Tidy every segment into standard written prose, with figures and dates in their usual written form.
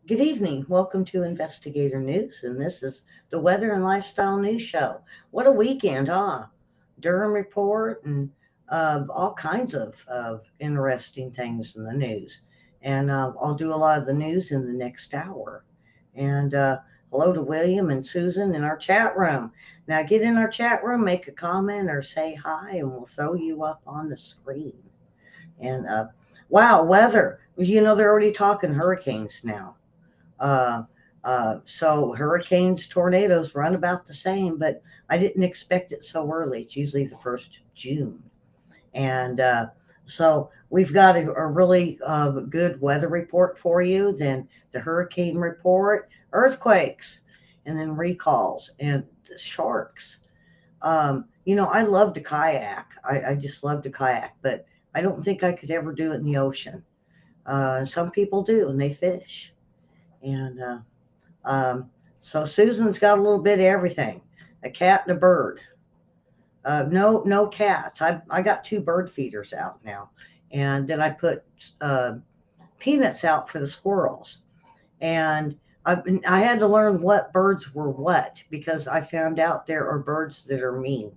Good evening. Welcome to Investigator News, and this is the Weather and Lifestyle News Show. What a weekend, huh? Durham report and all kinds of interesting things in the news. And I'll do a lot of the news in the next hour. And hello to William and Susan in our chat room. Now get in our chat room, make a comment, or say hi, and we'll throw you up on the screen. And wow, weather. They're already talking hurricanes now. Uh, so hurricanes, tornadoes run about the same, but I didn't expect it so early. It's usually the 1st of June. And so we've got a really good weather report for you, then the hurricane report, earthquakes, and then recalls and the sharks. I love to kayak. I just love to kayak, but I don't think I could ever do it in the ocean. Some people do, and they fish. And um, so Susan's got a little bit of everything, a cat and a bird. No cats. I got two bird feeders out now, and then I put uh, peanuts out for the squirrels. And I had to learn what birds were what because I found out there are birds that are mean,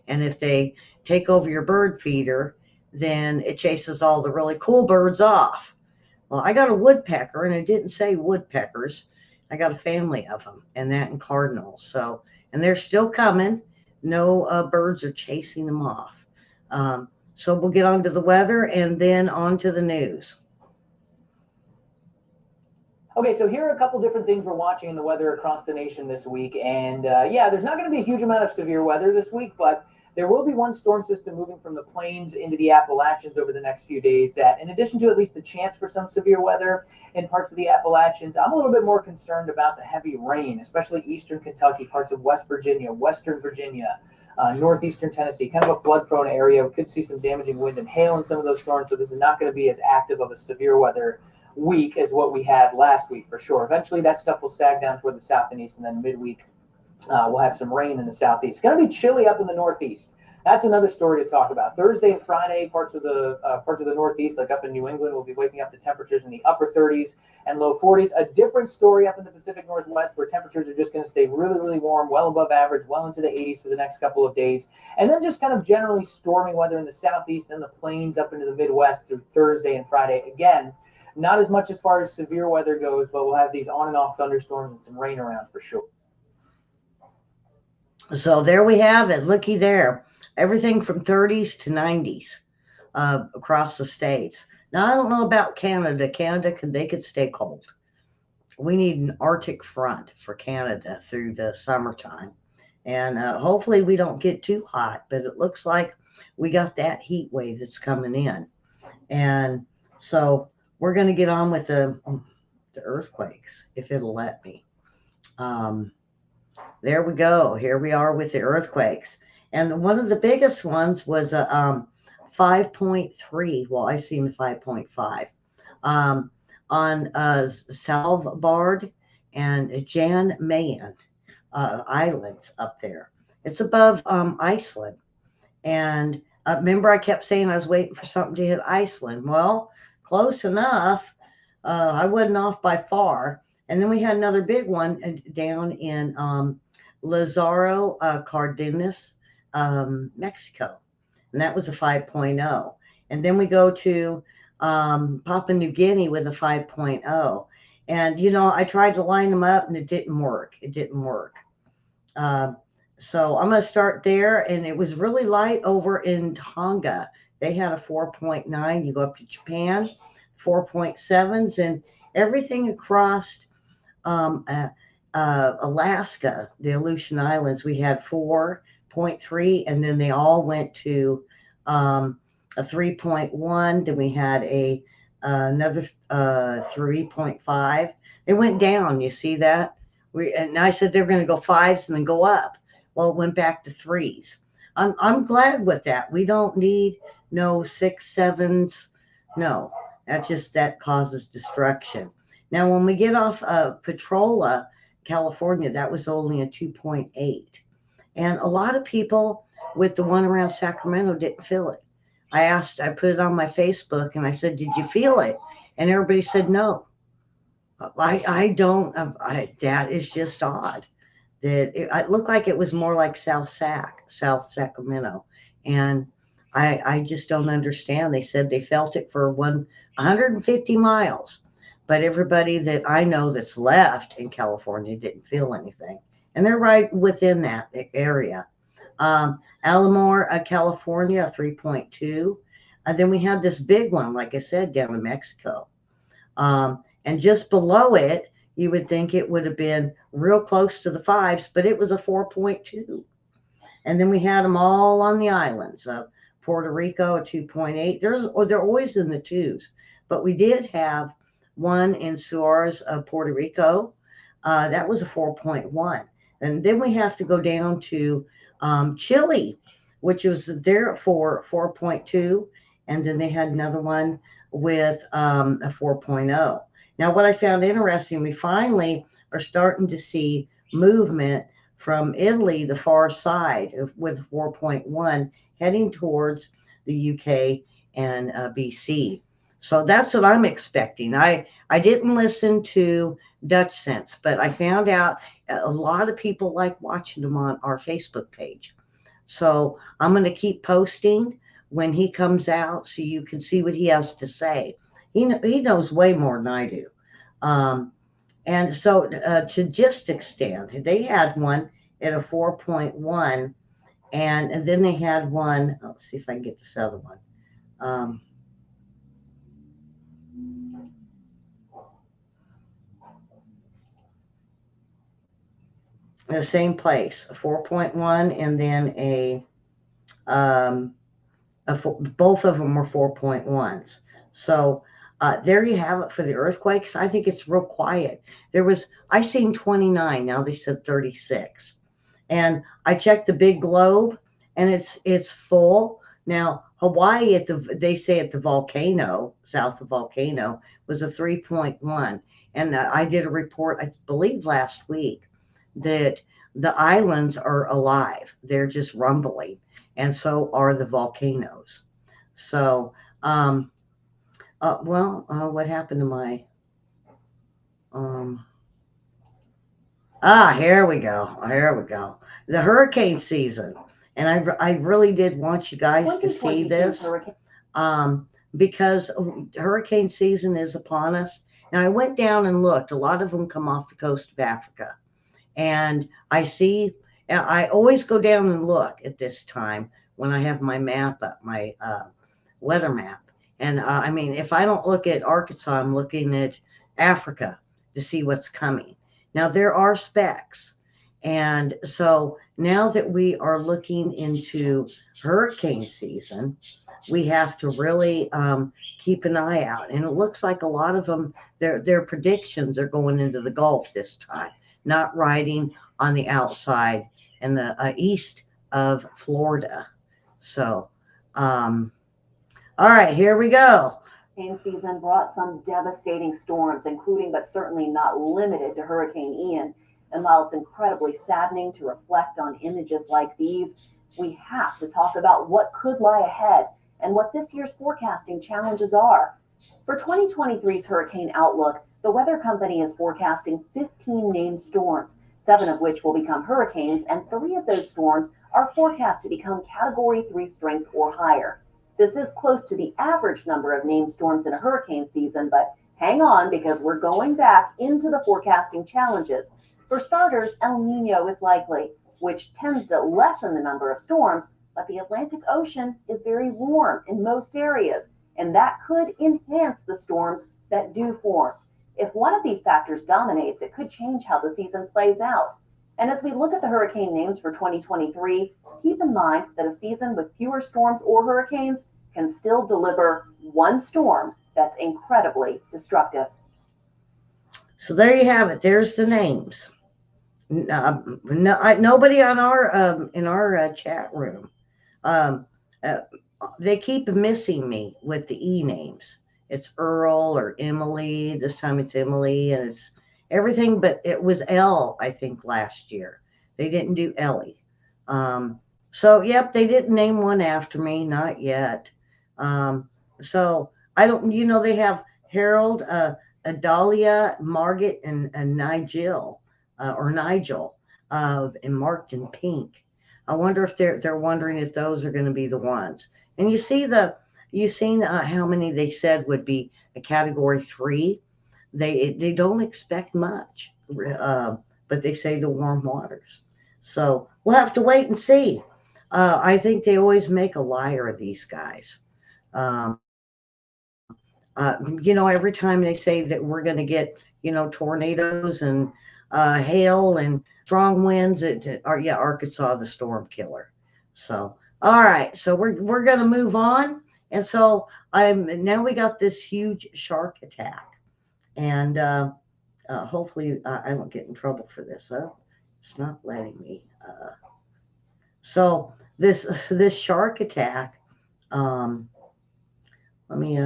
and if they take over your bird feeder, then it chases all the really cool birds off. Well, I got a woodpecker, and it didn't say woodpeckers. I got a family of them, and that and cardinals. So, and they're still coming. No birds are chasing them off. So we'll get on to the weather and then on to the news. Okay, so here are a couple different things we're watching in the weather across the nation this week. And yeah, there's not going to be a huge amount of severe weather this week, but there will be one storm system moving from the plains into the Appalachians over the next few days that, in addition to at least the chance for some severe weather in parts of the Appalachians, I'm a little bit more concerned about the heavy rain, especially eastern Kentucky, parts of West Virginia, western Virginia, northeastern Tennessee, kind of a flood prone area. We could see some damaging wind and hail in some of those storms, but this is not going to be as active of a severe weather week as what we had last week for sure. Eventually, that stuff will sag down toward the south and east, and then midweek we'll have some rain in the southeast. It's going to be chilly up in the northeast. That's another story to talk about. Thursday and Friday, parts of the Northeast, like up in New England, will be waking up to temperatures in the upper 30s and low 40s. A different story up in the Pacific Northwest, where temperatures are just going to stay really, really warm, well above average, well into the 80s for the next couple of days, and then just kind of generally storming weather in the Southeast and the plains up into the Midwest through Thursday and Friday. Again, not as much as far as severe weather goes, but we'll have these on and off thunderstorms and some rain around for sure. So there we have it. Looky there. Everything from 30s to 90s across the states. Now, I don't know about Canada. They could stay cold. We need an Arctic front for Canada through the summertime. And hopefully we don't get too hot, but it looks like we got that heat wave that's coming in. And so we're going to get on with the earthquakes, if it'll let me. Um, there we go. Here we are with the earthquakes. And one of the biggest ones was a 5.3. Well, I seen the 5.5 um, on Svalbard and Jan Mayen islands up there. It's above Iceland. And remember, I kept saying I was waiting for something to hit Iceland. Well, close enough. I wasn't off by far. And then we had another big one down in Lazaro Cardenas, Mexico. And that was a 5.0. And then we go to Papua New Guinea with a 5.0. And, I tried to line them up and it didn't work. It didn't work. Uh, so I'm going to start there. And it was really light over in Tonga. They had a 4.9. You go up to Japan, 4.7s, and everything across um, uh, Alaska, the Aleutian Islands, we had 4.3, and then they all went to a 3.1. Then we had another 3.5. They went down. You see that? And I said they're going to go fives and then go up. Well, it went back to threes. I'm glad with that. We don't need no six, sevens. No, that causes destruction. Now, when we get off Petrola, California, that was only a 2.8. And a lot of people with the one around Sacramento didn't feel it. I put it on my Facebook and I said, "Did you feel it?" And everybody said no. I don't. That is just odd. That it looked like it was more like South Sacramento, and I just don't understand. They said they felt it for 150 miles, but everybody that I know that's left in California didn't feel anything, and they're right within that area. Alamore, California, 3.2. And then we had this big one, like I said, down in Mexico. And just below it, you would think it would have been real close to the fives, but it was a 4.2. And then we had them all on the islands. Puerto Rico, a 2.8. They're always in the twos, but we did have one in Suarez, Puerto Rico. That was a 4.1. And then we have to go down to Chile, which was there for 4.2. And then they had another one with a 4.0. Now, what I found interesting, we finally are starting to see movement from Italy, the far side, with 4.1, heading towards the UK and BC. So that's what I'm expecting. I didn't listen to Dutch Sense, but I found out a lot of people like watching them on our Facebook page. So I'm going to keep posting when he comes out so you can see what he has to say. He knows way more than I do. Um, and so to just extend, they had one at a 4.1, and then they had one. Let's see if I can get this other one. Um, the same place, a 4.1, and then um, both of them were 4.1s. So there you have it for the earthquakes. I think it's real quiet. I seen 29. Now they said 36. And I checked the big globe, and it's full. Now Hawaii they say at the volcano, south of volcano, was a 3.1. And I did a report, I believe last week, that the islands are alive. They're just rumbling, and so are the volcanoes. So, what happened to my um, here we go. Here we go. The hurricane season. And I really did want you guys to see this um, because hurricane season is upon us. Now, I went down and looked. A lot of them come off the coast of Africa. And I always go down and look at this time when I have my map up, my weather map. And I mean, if I don't look at Arkansas, I'm looking at Africa to see what's coming. Now, there are specs. And so now that we are looking into hurricane season, we have to really keep an eye out. And it looks like a lot of them, their predictions are going into the Gulf this time, not riding on the outside in the east of Florida. So, all right, here we go. Hurricane season brought some devastating storms, including but certainly not limited to Hurricane Ian. And while it's incredibly saddening to reflect on images like these, we have to talk about what could lie ahead and what this year's forecasting challenges are. For 2023's hurricane outlook, the weather company is forecasting 15 named storms, 7 of which will become hurricanes, and 3 of those storms are forecast to become Category 3 strength or higher. This is close to the average number of named storms in a hurricane season, but hang on because we're going back into the forecasting challenges. For starters, El Nino is likely, which tends to lessen the number of storms, but the Atlantic Ocean is very warm in most areas, and that could enhance the storms that do form. If one of these factors dominates, it could change how the season plays out. And as we look at the hurricane names for 2023, keep in mind that a season with fewer storms or hurricanes can still deliver one storm that's incredibly destructive. So there you have it. There's the names. Nobody on our in our chat room. Um, uh, they keep missing me with the E names. It's Earl or Emily. This time it's Emily, and it's everything. But it was L, I think, last year. They didn't do Ellie. So yep, they didn't name one after me, not yet. Um, so I don't. They have Harold. Dahlia, Margaret, and Nigel, and marked in pink. I wonder if they're wondering if those are going to be the ones. And you seen how many they said would be a category 3. They don't expect much, but they say the warm waters. So we'll have to wait and see. I think they always make a liar of these guys. Um, every time they say that we're going to get, tornadoes and hail and strong winds, Arkansas, the storm killer. So, all right, so we're going to move on. And so now we got this huge shark attack, and hopefully I don't get in trouble for this. It's not letting me. So this shark attack. Um, let me.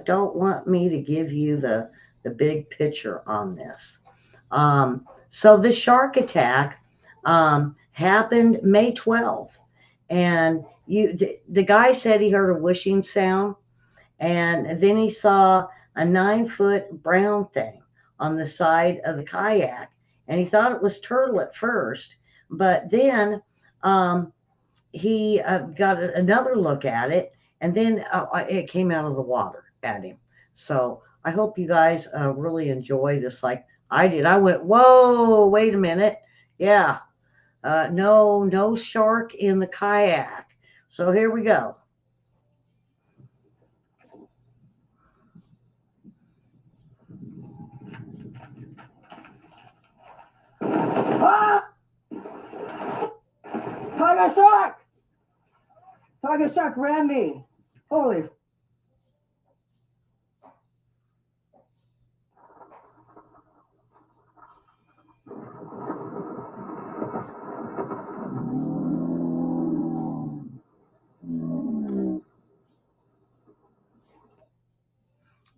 Don't want me to give you the big picture on this. So the shark attack happened May 12th, and the guy said he heard a whooshing sound, and then he saw a 9-foot brown thing on the side of the kayak, and he thought it was turtle at first, but then he got another look at it, and then it came out of the water at him. So I hope you guys really enjoy this like I did. I went, whoa, wait a minute. Yeah, no shark in the kayak. So here we go. Ah! Tiger shark! Tiger shark ran me. Holy.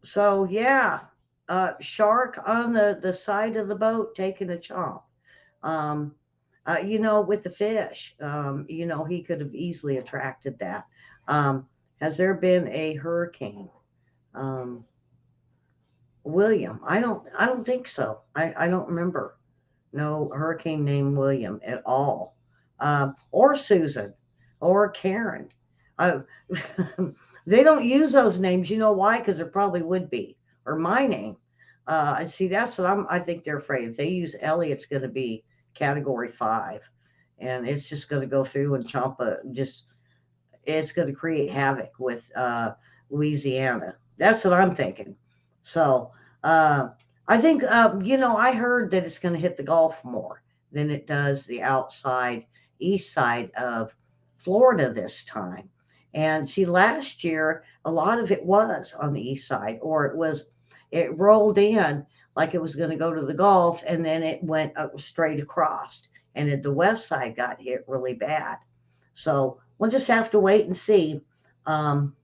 So yeah, shark on the side of the boat taking a chomp. Um, with the fish, he could have easily attracted that. Um, has there been a hurricane? Um, William, I don't think so. I don't remember no hurricane named William at all, or Susan, or Karen. Uh, they don't use those names. You know why? Because there probably would be, or my name. And see, that's what I think they're afraid. If they use Ellie, it's going to be category 5, and it's just going to go through and it's going to create havoc with Louisiana. That's what I'm thinking. So uh, I think, I heard that it's going to hit the Gulf more than it does the outside east side of Florida this time. And see, last year, a lot of it was on the east side, or it rolled in like it was going to go to the Gulf, and then it went straight across. And the west side got hit really bad. So we'll just have to wait and see. Um,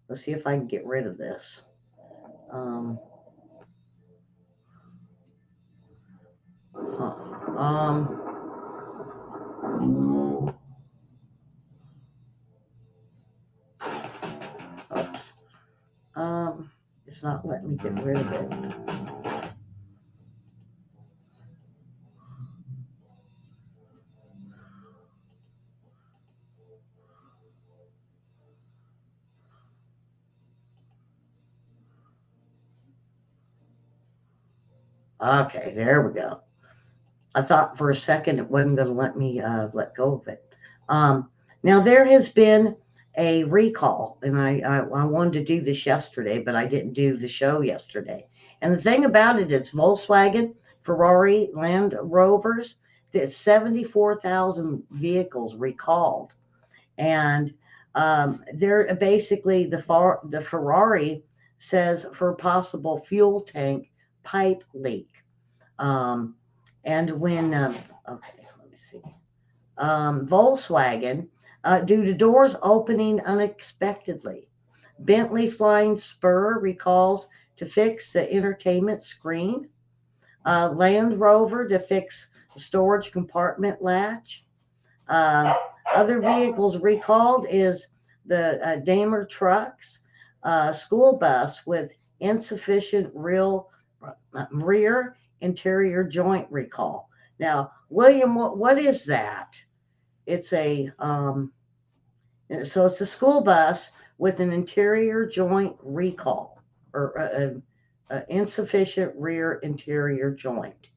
let's see if I can get rid of this. Um, huh. Oops. It's not letting me get rid of it. Okay, there we go. I thought for a second it wasn't going to let me let go of it. Um, Now there has been a recall, and I wanted to do this yesterday, but I didn't do the show yesterday. And the thing about it is Volkswagen, Ferrari, Land Rovers, there's 74,000 vehicles recalled, and they're basically the Ferrari says for possible fuel tank pipe leak. Um, and when okay, let me see. Volkswagen, due to doors opening unexpectedly. Bentley Flying Spur recalls to fix the entertainment screen. Land Rover to fix the storage compartment latch. Uh, Other vehicles recalled is the Daimler trucks, school bus with insufficient rear interior joint recall. Now, William, what is that? It's so it's a school bus with an interior joint recall or insufficient rear interior joint.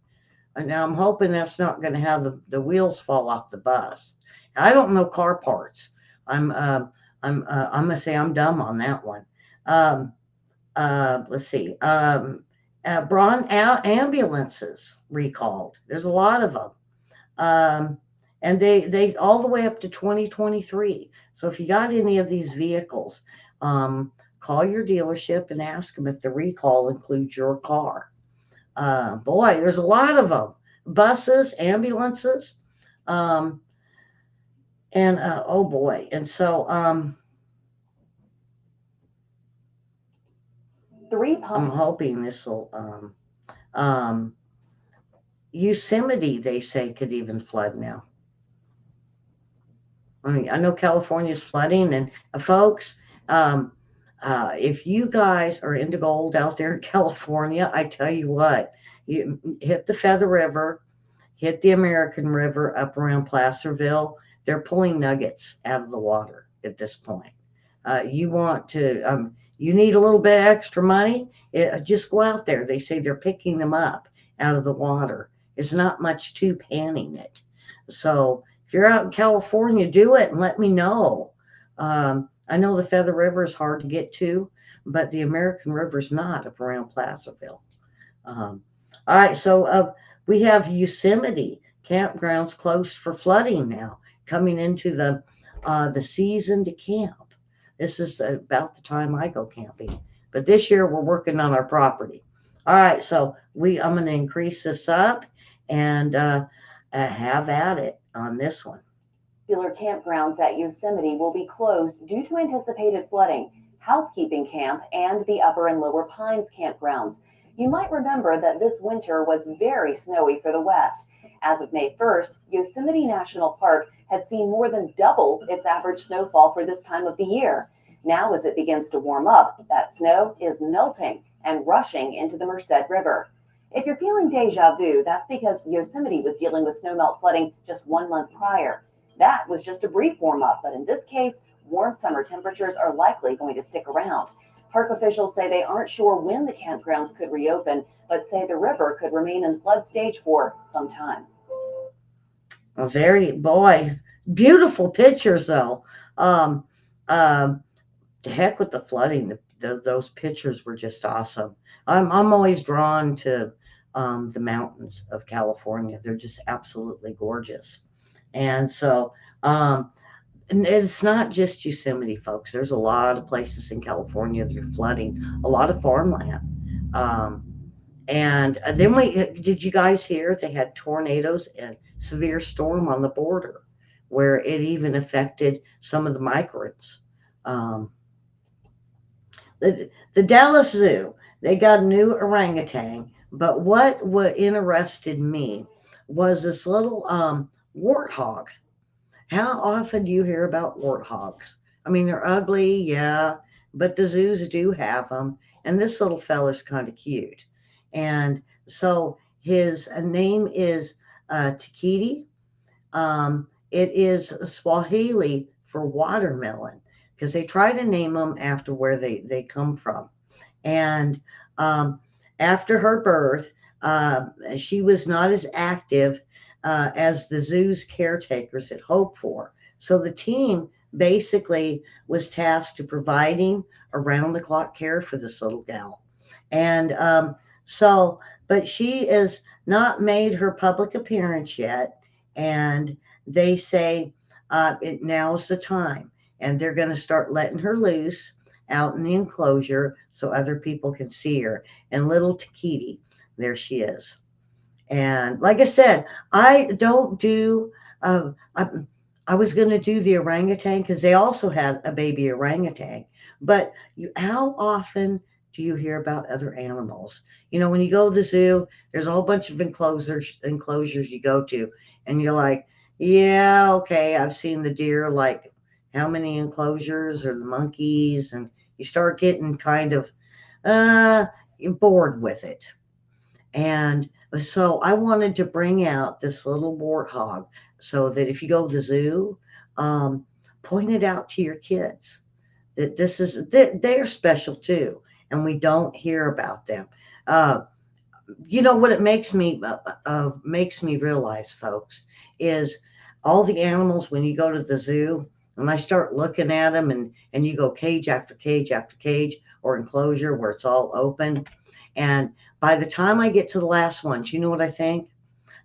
And now I'm hoping that's not going to have the wheels fall off the bus. I don't know car parts. I'm gonna say I'm dumb on that one. Um, let's see. Ambulances recalled. There's a lot of them. Um, and they all the way up to 2023. So if you got any of these vehicles, call your dealership and ask them if the recall includes your car. Boy, there's a lot of them. Buses, ambulances, um, and oh boy. And so I'm hoping this will Yosemite, they say, could even flood now. I mean, I know California's flooding, and folks, um, if you guys are into gold out there in California, I tell you what, you hit the Feather River, hit the American River up around Placerville. They're pulling nuggets out of the water at this point. You need a little bit of extra money, just go out there. They say they're picking them up out of the water. It's not much to panning it. So if you're out in California, do it and let me know. I know the Feather River is hard to get to, but the American River is not up around Placerville. All right, so we have Yosemite campgrounds closed for flooding now, coming into the season to camp. This is about the time I go camping, but this year we're working on our property. All right, so I'm going to increase this up and have at it on this one. Popular campgrounds at Yosemite will be closed due to anticipated flooding, housekeeping camp, and the Upper and Lower Pines campgrounds. You might remember that this winter was very snowy for the West. As of May 1st, Yosemite National Park had seen more than double its average snowfall for this time of the year. Now, as it begins to warm up, that snow is melting and rushing into the Merced River. If you're feeling deja vu, that's because Yosemite was dealing with snowmelt flooding just 1 month prior. That was just a brief warm up, but in this case, warm summer temperatures are likely going to stick around. Park officials say they aren't sure when the campgrounds could reopen, but say the river could remain in flood stage for some time. Boy, beautiful pictures though. Um, to heck with the flooding. Those pictures were just awesome. I'm always drawn to the mountains of California. They're just absolutely gorgeous. And so, and it's not just Yosemite, folks. There's a lot of places in California that are flooding, a lot of farmland. And then did you guys hear they had tornadoes and severe storm on the border where it even affected some of the migrants? The Dallas Zoo, they got a new orangutan, but what interested me was this little warthog. How often do you hear about warthogs? I mean, they're ugly, yeah, but the zoos do have them, and this little fella's kind of cute. And so his name is Tikiti. It is Swahili for watermelon because they try to name them after where they come from. And after her birth, she was not as active as the zoo's caretakers had hoped for. So the team basically was tasked to providing around the clock care for this little gal. And but she has not made her public appearance yet. And they say now's the time. And they're going to start letting her loose out in the enclosure so other people can see her. And little Takiti, there she is. And like I said, I don't do, I was going to do the orangutan because they also had a baby orangutan. But how often do you hear about other animals? You know, when you go to the zoo, there's a whole bunch of enclosures you go to, and you're like, yeah, okay, I've seen the deer like how many enclosures or the monkeys, and you start getting kind of uh, bored with it. And so I wanted to bring out this little warthog so that if you go to the zoo, um, point it out to your kids that this is that they're special too, and we don't hear about them. Uh, you know what it makes me realize, folks, is all the animals when you go to the zoo and I start looking at them, and you go cage after cage after cage or enclosure where it's all open, and by the time I get to the last ones, you know what I think?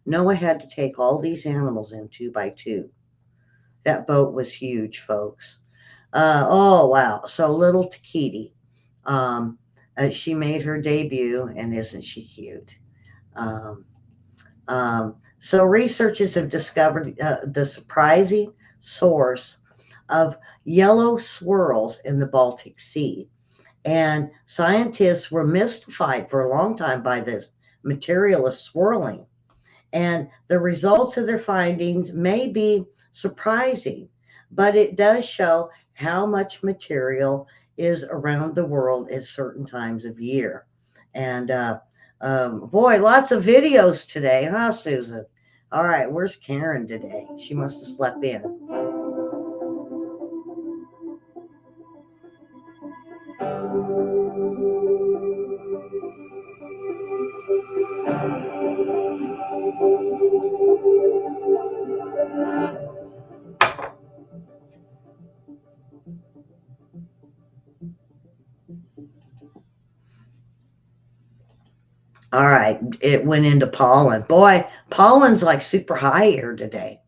Noah had to take all these animals in two by two. That boat was huge, folks. Oh wow! So little Takiti, um, she made her debut, and isn't she cute? Um, so researchers have discovered the surprising source of yellow swirls in the Baltic Sea. And scientists were mystified for a long time by this material of swirling. And the results of their findings may be surprising, but it does show how much material is around the world at certain times of year. And boy, lots of videos today, huh, Susan? All right, where's Karen today? She must have slept in. All right, it went into pollen. Boy, pollen's like super high here today.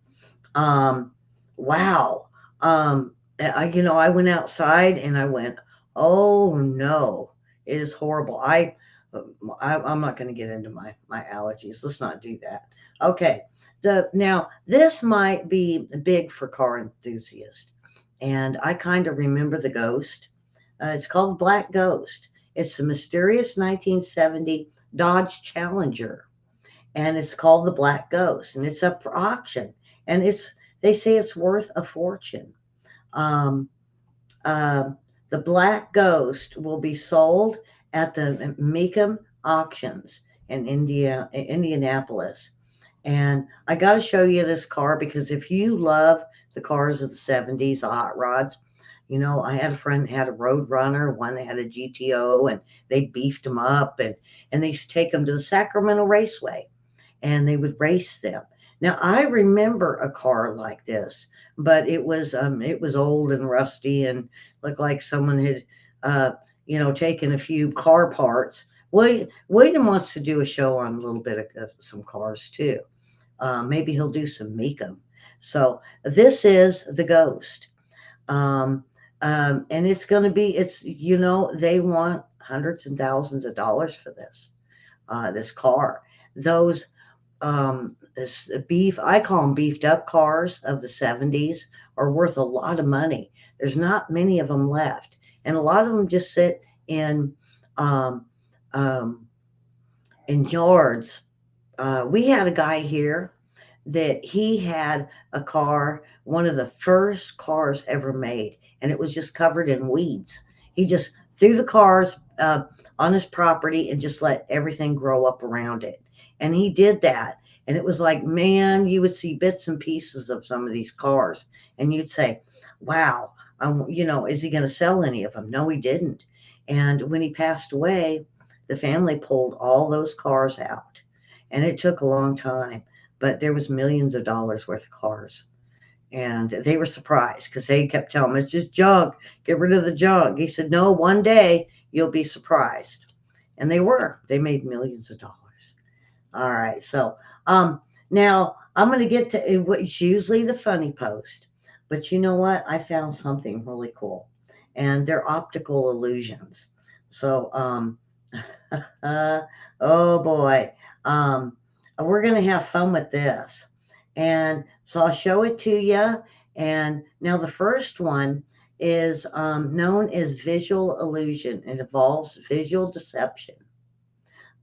Um, wow. I went outside and I went, oh no, it is horrible. I'm not going to get into my allergies. Let's not do that. Okay. Now this might be big for car enthusiasts, and I kind of remember the ghost. It's called Black Ghost. It's the mysterious 1970 Dodge Challenger, and it's called the Black Ghost, and it's up for auction, and they say it's worth a fortune. Um, uh, the Black Ghost will be sold at the Mecum auctions in Indianapolis. And I got to show you this car because if you love the cars of the 70s, the hot rods, I had a friend that had a Road Runner, one that had a GTO, and they beefed them up, and they used to take them to the Sacramento Raceway and they would race them. Now I remember a car like this, but it was old and rusty and looked like someone had taken a few car parts. William wants to do a show on a little bit of some cars too. Maybe he'll do some Mecum. So this is the Ghost, um, and it's going to be they want hundreds and thousands of dollars for this car. Those this beef, I call them beefed up cars of the 70s, are worth a lot of money. There's not many of them left, and a lot of them just sit um, um, in yards. We had a guy here that he had a car, one of the first cars ever made, and it was just covered in weeds. He just threw the cars on his property and just let everything grow up around it. And he did that. And it was like, man, you would see bits and pieces of some of these cars, and you'd say, wow, is he going to sell any of them? No, he didn't. And when he passed away, the family pulled all those cars out, and it took a long time, but there was millions of dollars worth of cars. And they were surprised because they kept telling him, it's just junk. Get rid of the junk. He said, no, one day you'll be surprised. And they were. They made millions of dollars. All right. So now I'm going to get to what's usually the funny post. But you know what? I found something really cool. And they're optical illusions. So, oh boy. We're going to have fun with this. And so I'll show it to you. And now the first one is known as visual illusion. It involves visual deception.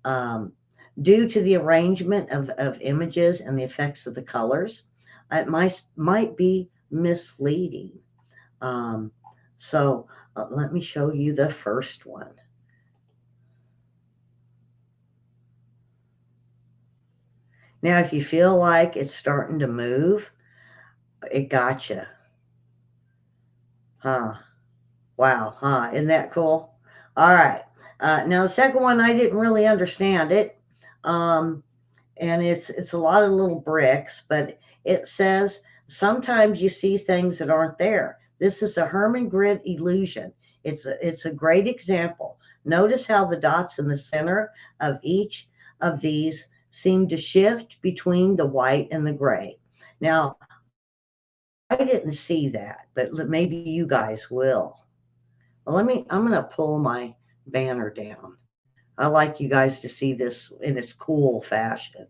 Um, Due to the arrangement of images and the effects of the colors, it might be misleading. So let me show you the first one. Now, if you feel like it's starting to move, it gotcha. Huh. Wow. Huh. Isn't that cool? All right. Now, the second one, I didn't really understand it. Um, and it's a lot of little bricks, but it says sometimes you see things that aren't there. This is a Herman grid illusion. It's a great example. Notice how the dots in the center of each of these seem to shift between the white and the gray. Now, I didn't see that, but maybe you guys will. Well, I'm going to pull my banner down. I like you guys to see this in its cool fashion.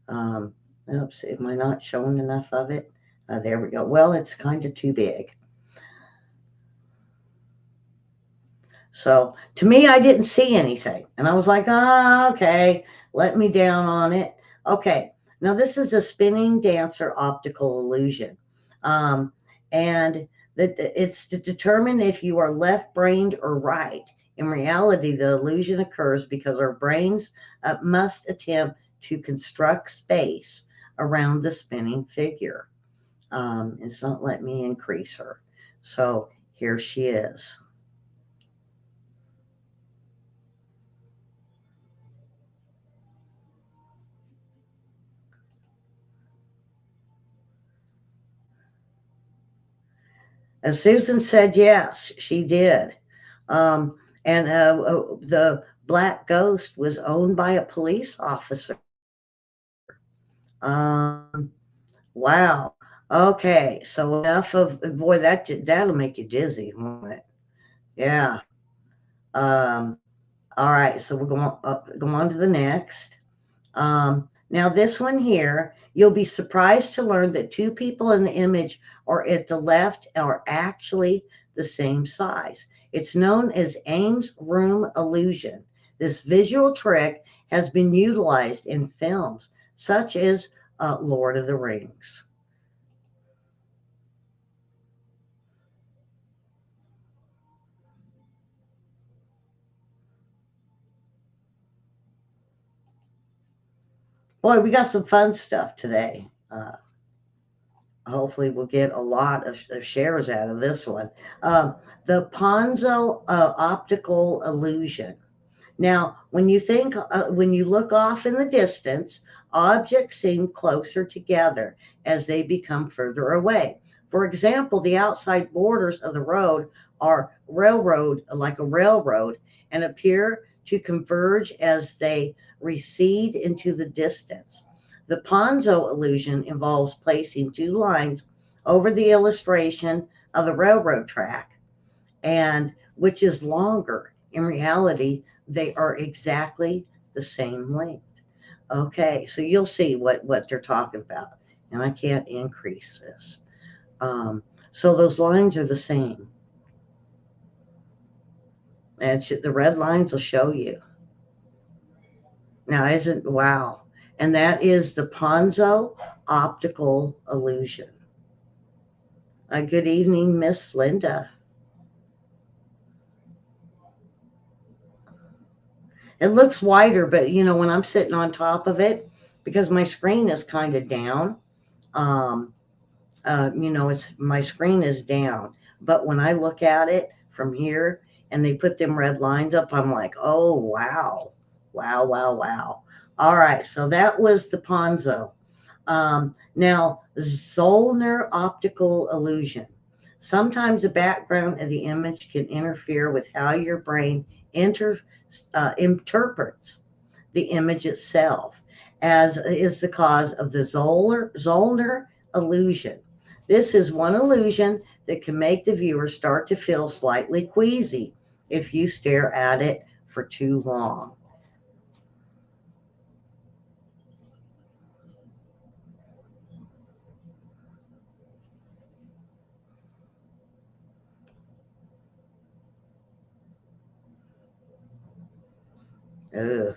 Um, Oops, am I not showing enough of it? There we go. Well, it's kind of too big. So to me, I didn't see anything. And I was like, okay, let me down on it. Okay, now this is a spinning dancer optical illusion. Um, and it's to determine if you are left-brained or right. In reality, the illusion occurs because our brains must attempt to construct space around the spinning figure. It's not letting me increase her. So here she is. And Susan said yes, she did. And the black ghost was owned by a police officer. Um, wow. Okay, so enough of boy that'll make you dizzy, won't it? Yeah. Um, all right, so we're going on to the next. Now, this one here, you'll be surprised to learn that two people in the image or at the left are actually the same size. It's known as Ames room illusion. This visual trick has been utilized in films such as Lord of the Rings. Boy, we got some fun stuff today. Hopefully we'll get a lot of shares out of this one. The Ponzo optical illusion. Now, when you look off in the distance, objects seem closer together as they become further away. For example, the outside borders of the road are like a railroad, and appear to converge as they recede into the distance. The Ponzo illusion involves placing two lines over the illustration of the railroad track, and which is longer. In reality, they are exactly the same length. Okay, so you'll see what they're talking about. And I can't increase this. So those lines are the same. And the red lines will show you. Now, isn't wow? And that is the Ponzo optical illusion. Good evening, Miss Linda. It looks wider, but when I'm sitting on top of it, because my screen is kind of down, um, it's my screen is down. But when I look at it from here and they put them red lines up, I'm like, oh, wow. Wow, wow, wow. All right, so that was the Ponzo. Now, Zollner optical illusion. Sometimes the background of the image can interfere with how your brain interprets the image itself, as is the cause of the Zollner illusion. This is one illusion that can make the viewer start to feel slightly queasy if you stare at it for too long. Ugh.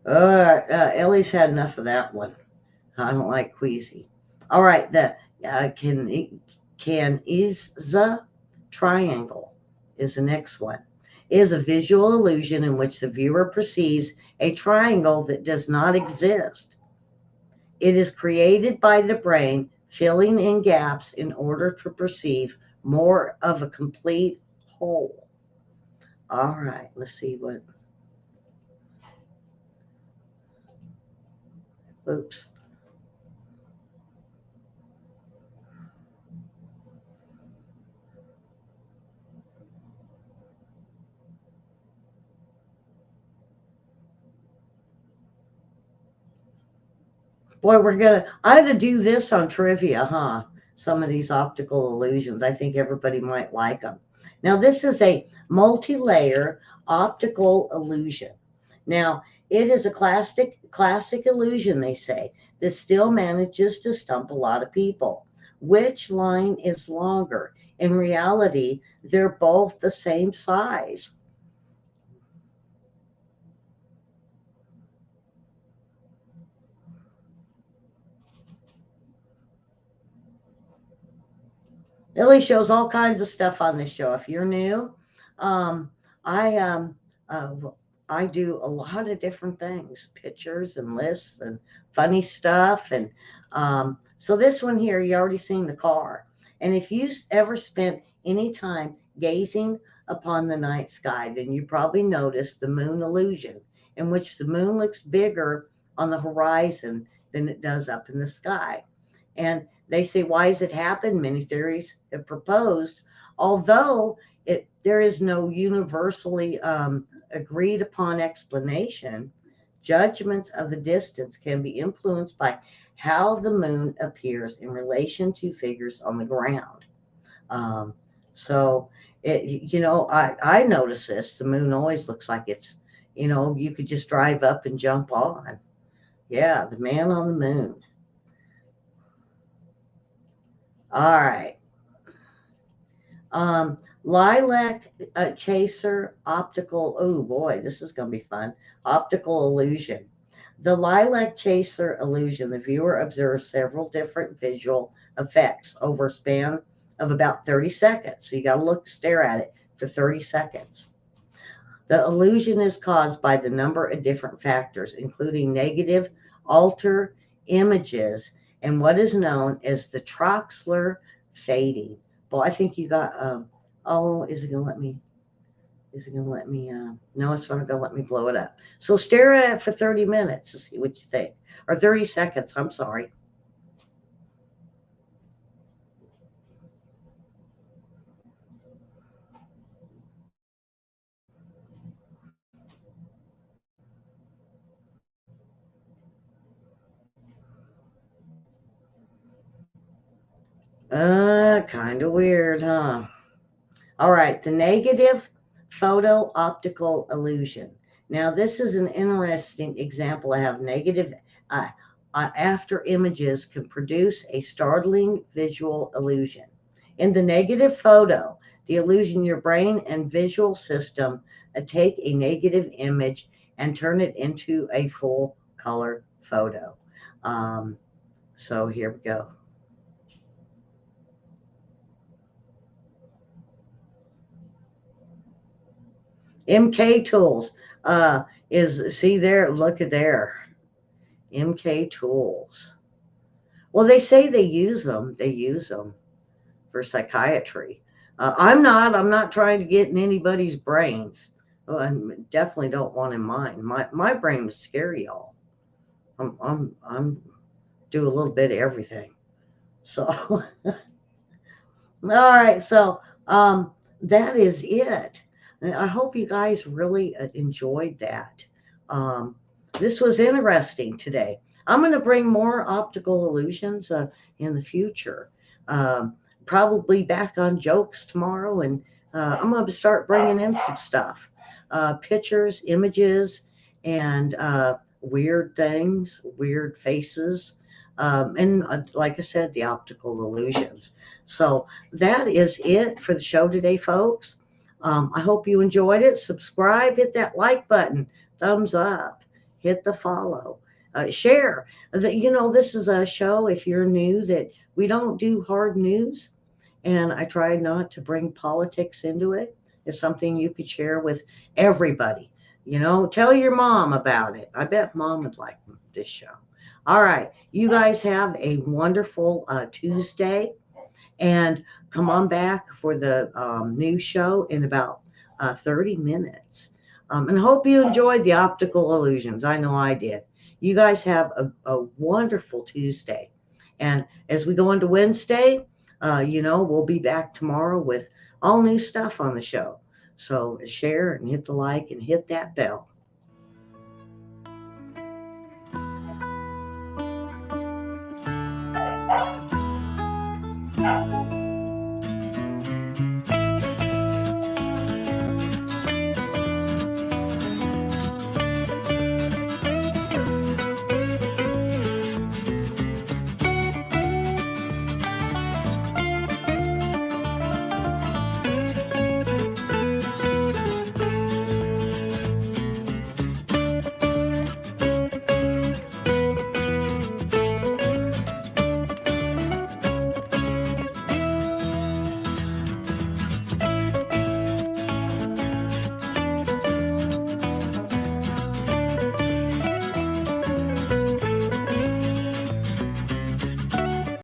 Ellie's had enough of that one. I don't like queasy. All right, the is the triangle is the next one. Is a visual illusion in which the viewer perceives a triangle that does not exist. It is created by the brain filling in gaps in order to perceive more of a complete whole. All right, let's see what. Oops. Boy, I had to do this on trivia, huh? Some of these optical illusions. I think everybody might like them. Now, this is a multi-layer optical illusion. Now, it is a classic illusion, they say, that still manages to stump a lot of people. Which line is longer? In reality, they're both the same size. Billy shows all kinds of stuff on this show. If you're new, um, I uh, I do a lot of different things, pictures and lists and funny stuff. And so this one here, you already seen the car. And if you ever spent any time gazing upon the night sky, then you probably noticed the moon illusion, in which the moon looks bigger on the horizon than it does up in the sky. And they say, why does it happen? Many theories have proposed, although there is no universally agreed upon explanation. Judgments of the distance can be influenced by how the moon appears in relation to figures on the ground. Um, so, I notice this. The moon always looks like it's, you could just drive up and jump on. Yeah, the man on the moon. All right. Lilac chaser optical. Oh boy, this is going to be fun. Optical illusion. The lilac chaser illusion, the viewer observes several different visual effects over a span of about 30 seconds. So you got to stare at it for 30 seconds. The illusion is caused by the number of different factors, including negative alter images and what is known as the Troxler fading. Well, I think you got, oh, is it going to let me? Is it going to let me? No, it's not going to let me blow it up. So stare at it for 30 minutes to see what you think. Or 30 seconds, I'm sorry. Kind of weird, huh? All right, the negative photo optical illusion. Now, this is an interesting example of how negative after images can produce a startling visual illusion. In the negative photo, the illusion your brain and visual system take a negative image and turn it into a full color photo. So here we go. MK Tools see there, look at there. MK Tools. Well, they say they use them. They use them for psychiatry. I'm not trying to get in anybody's brains. Well, I definitely don't want in mine. My brain is scary, y'all. I'm do a little bit of everything. So, all right. So, that is it. And I hope you guys really enjoyed that. This was interesting today. I'm going to bring more optical illusions in the future. Probably back on jokes tomorrow, and I'm going to start bringing in some stuff, pictures, images, and weird things, weird faces, and like I said, the optical illusions. So that is it for the show today, folks. I hope you enjoyed it. Subscribe, hit that like button, thumbs up, hit the follow, share. This is a show, if you're new, that we don't do hard news. and I tried not to bring politics into it. It's something you could share with everybody. Tell your mom about it. I bet mom would like this show. All right. You guys have a wonderful Tuesday, and come on back for the news show in about 30 minutes. And hope you enjoyed the optical illusions. I know I did. You guys have a wonderful Tuesday. And as we go into Wednesday, we'll be back tomorrow with all new stuff on the show. So share and hit the like and hit that bell.